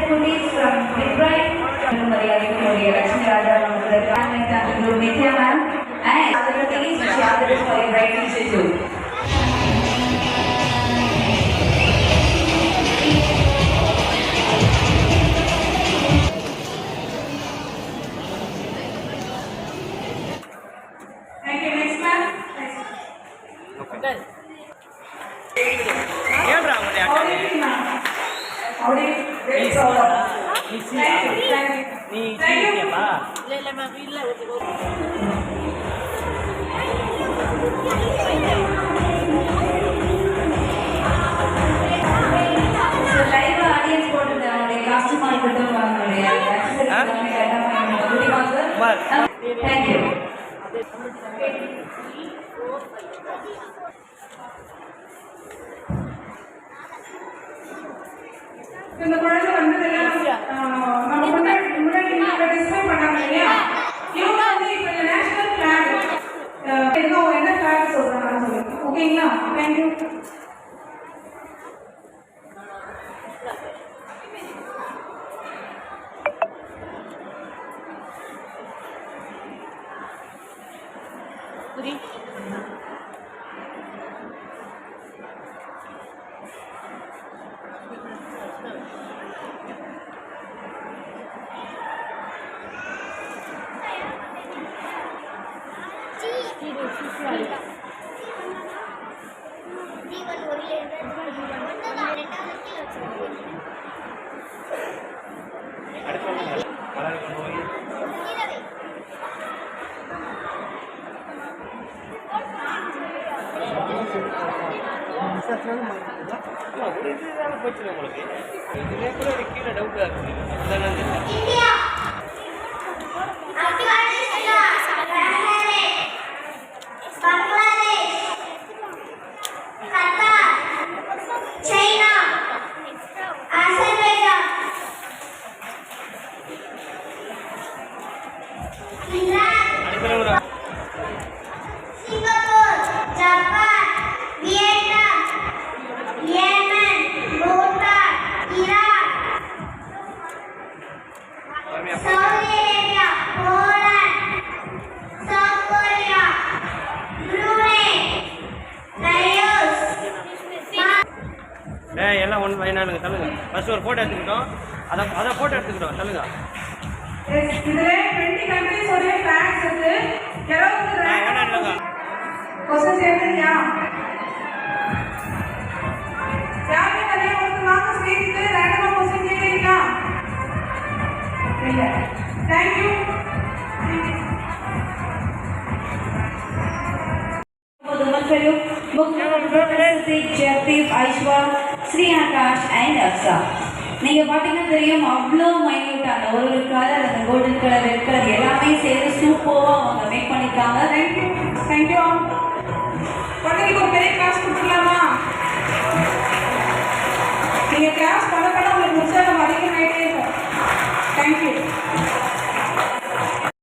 goodies from Midbright, Lakshmi Raja, Nithya ma'am, and other goodies which are there for your bright future too. Thank you. Next ma'am. Okay. Thank you. இந்த குழந்தை வந்ததெல்லாம் நம்ம முன்னாடி display பண்ணாங்க இல்லையா? இவங்க வந்து இப்போ நேஷனல் ஃபிளாக் என்ன ஃபிளாக் சொல்றாங்கன்னு சொல்லுங்க. ஓகேங்களா? தேங்க்யூ. கீழே டவுட்டா இருக்கு. எல்லாம் ஒன்று வயநாடுங்க சொல்லுங்க. ஃபர்ஸ்ட் ஒரு ஃபோட்டோ எடுத்துக்கிட்டோம். அதான் ஃபோட்டோ எடுத்துக்கிட்டோம் சொல்லுங்க. இதுல 20 कंट्रीज ஒரே ஃபிளாக்ஸ் இருக்கு. யாராவது வயநாடுங்க क्वेश्चन கேக்குறியா? யாரே நிறைய வந்து வாங்க ஸ்டேஜ்க்கு ரேண்டமா क्वेश्चन கேக்குறீங்களா? இல்ல. Thank you. Sri Akash and Aksa. நீங்க பாத்தீங்கன்னா தெரியும் அவ்வளோ மைன்யூட்டான ஒரு கலர் அந்த கோல்டன் கலர் ரெட் கலர் எல்லாமே சேர்ந்து சூப்பராக அவங்க மேக் பண்ணிருக்காங்க. தேங்க்யூ. தேங்க்யூ. குழந்தைக்கு ஒரு பெரிய கிளாஸ் கொடுத்துடலாமா? நீங்க கிளாஸ் பண்ண உங்களுக்கு உற்சாகம் அதிகமாயிட்டே இருக்கும். தேங்க்யூ.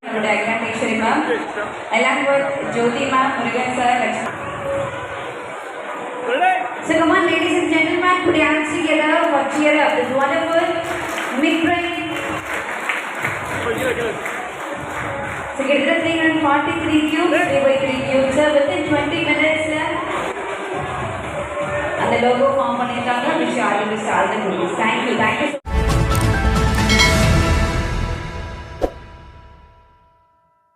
நம்மளோட அக்னா teacher ma'am along with Jyoti ma'am, Murugan sir, Lakshmi. So come on ladies and gentlemen, put your hands together for cheer up this wonderful Midbright. So get rid of 343 cubes, 3 by 3 cubes, sir, within 20 minutes, sir. And the logo form பண்ணிட்டாங்க. Wish you all the best. Thank you.